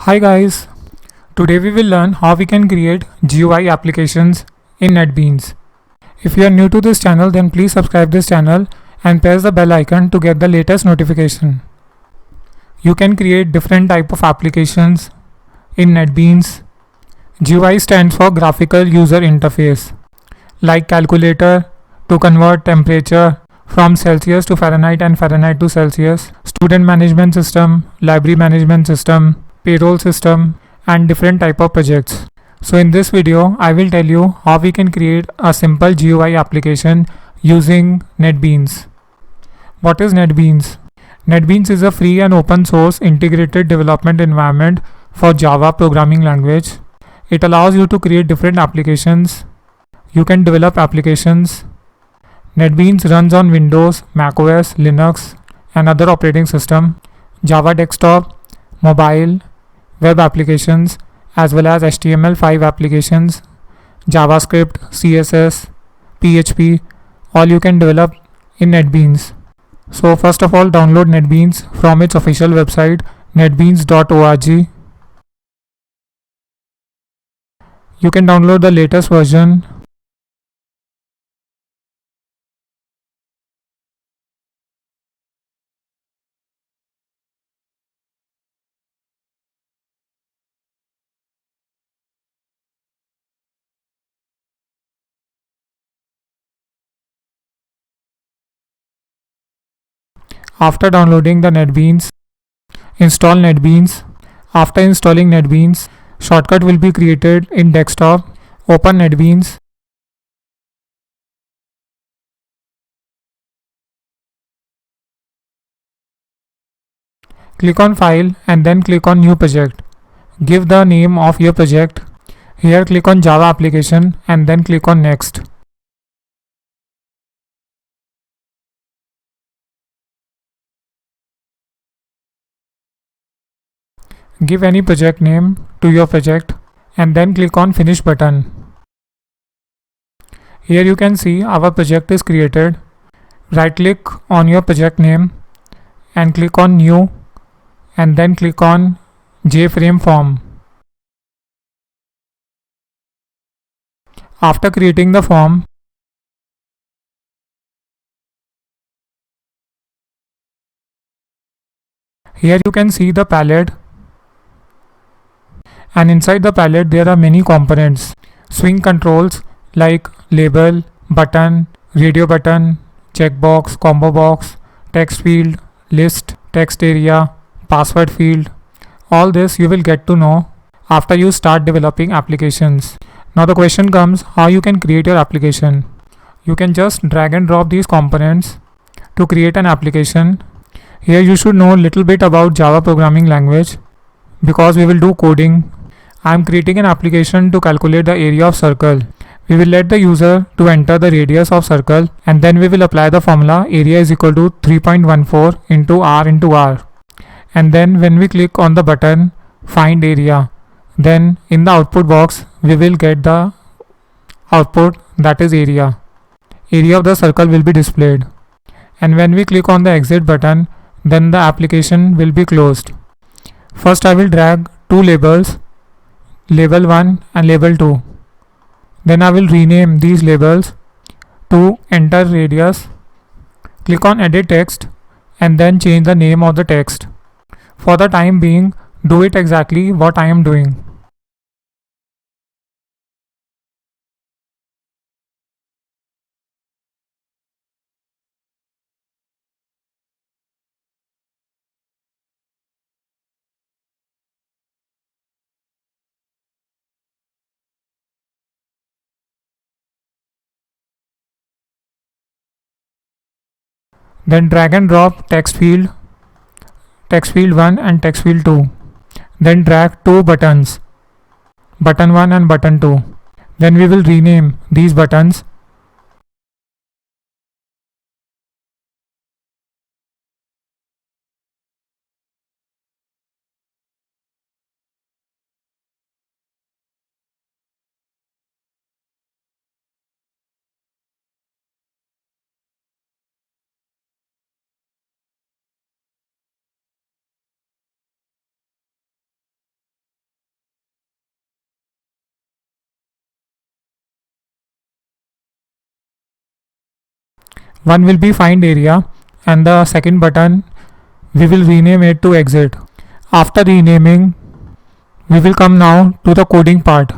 Hi guys, today we will learn how we can create GUI applications in NetBeans. If you are new to this channel, then please subscribe this channel and press the bell icon to get the latest notification. You can create different type of applications in NetBeans. GUI stands for graphical user interface, like calculator to convert temperature from Celsius to Fahrenheit and Fahrenheit to Celsius, student management system, library management system, payroll system, and different type of projects. So in this video, I will tell you how we can create a simple GUI application using NetBeans. What is NetBeans? NetBeans is a free and open source integrated development environment for Java programming language. It allows you to create different applications. You can develop applications. NetBeans runs on Windows, macOS, Linux, and other operating system, Java desktop, mobile, web applications, as well as HTML5 applications, JavaScript, CSS, PHP, all you can develop in NetBeans. So first of all, download NetBeans from its official website netbeans.org. You can download the latest version. After downloading the NetBeans, install NetBeans. After installing NetBeans, shortcut will be created in desktop. Open NetBeans. Click on File and then click on New Project. Give the name of your project. Here click on Java application and then click on Next. Give any project name to your project and then click on Finish button. Here you can see our project is created. Right click on your project name and click on New and then click on JFrame form. After creating the form, here you can see the palette, and inside the palette there are many components. Swing controls like label, button, radio button, checkbox, combo box, text field, list, text area, password field. All this you will get to know after you start developing applications. Now the question comes, how you can create your application. You can just drag and drop these components to create an application. Here you should know a little bit about Java programming language because we will do coding. I am creating an application to calculate the area of circle. We will let the user to enter the radius of circle and then we will apply the formula area is equal to 3.14 into r, and then when we click on the button find area, then in the output box we will get the output, that is area of the circle will be displayed, and when we click on the exit button then the application will be closed. First I will drag two labels, label 1 and label 2. Then I will rename these labels to enter radius. Click on edit text and then change the name of the text. For the time being, do it exactly what I am doing. Then drag and drop text field 1 and text field 2. Then drag two buttons, button 1 and button 2. Then we will rename these buttons. One will be find area and the second button we will rename it to exit. After renaming, we will come now to the coding part.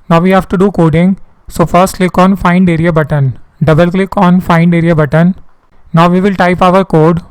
Now we have to do coding. So first click on find area button. Double click on find area button. Now we will type our code.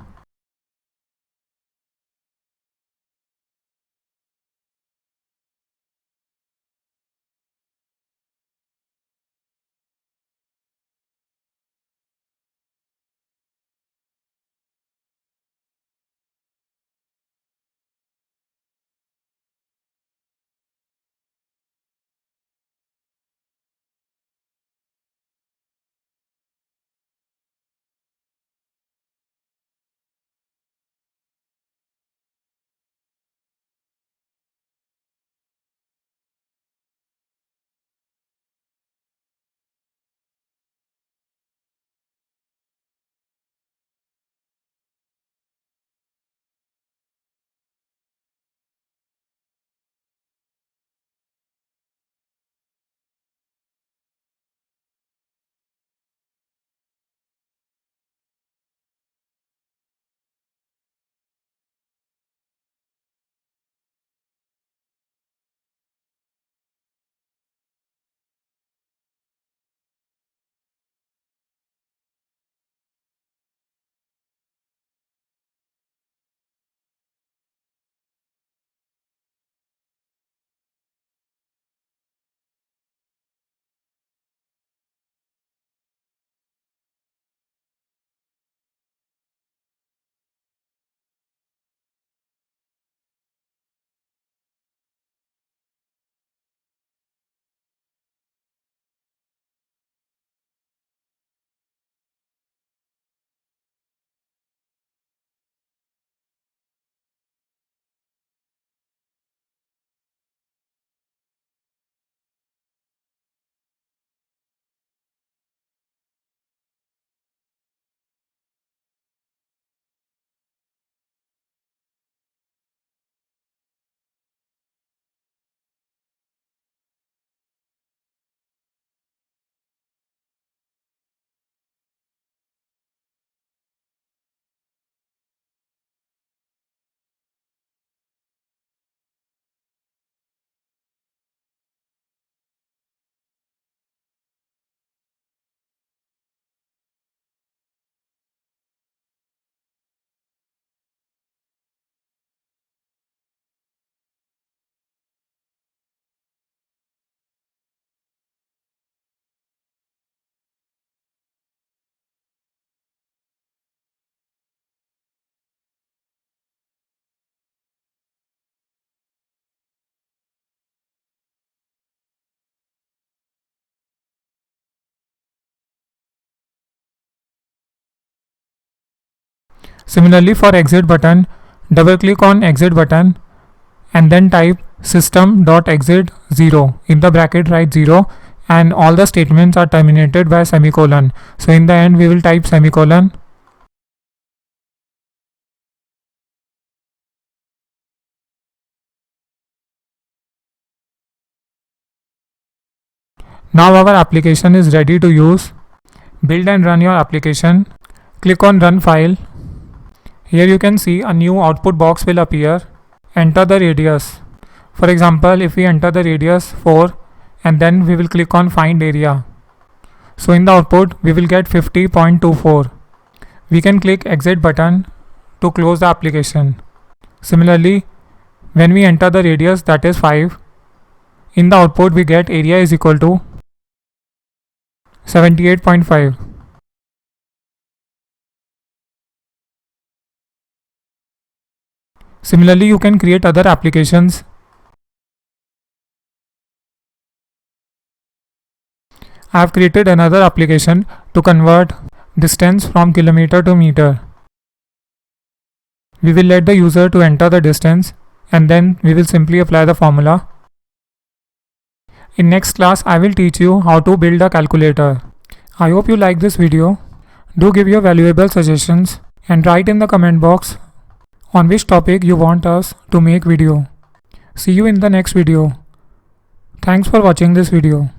Similarly for exit button, double click on exit button and then type system.exit 0. In the bracket write 0 and all the statements are terminated by semicolon. So in the end we will type semicolon. Now our application is ready to use. Build and run your application. Click on run file. Here you can see a new output box will appear. Enter the radius. For example, if we enter the radius 4 and then we will click on find area. So in the output we will get 50.24. We can click exit button to close the application. Similarly, when we enter the radius, that is 5, in the output we get area is equal to 78.5. Similarly, you can create other applications. I have created another application to convert distance from kilometer to meter. We will let the user to enter the distance and then we will simply apply the formula. In next class, I will teach you how to build a calculator. I hope you like this video. Do give your valuable suggestions and write in the comment box on which topic you want us to make video. See you in the next video. Thanks for watching this video.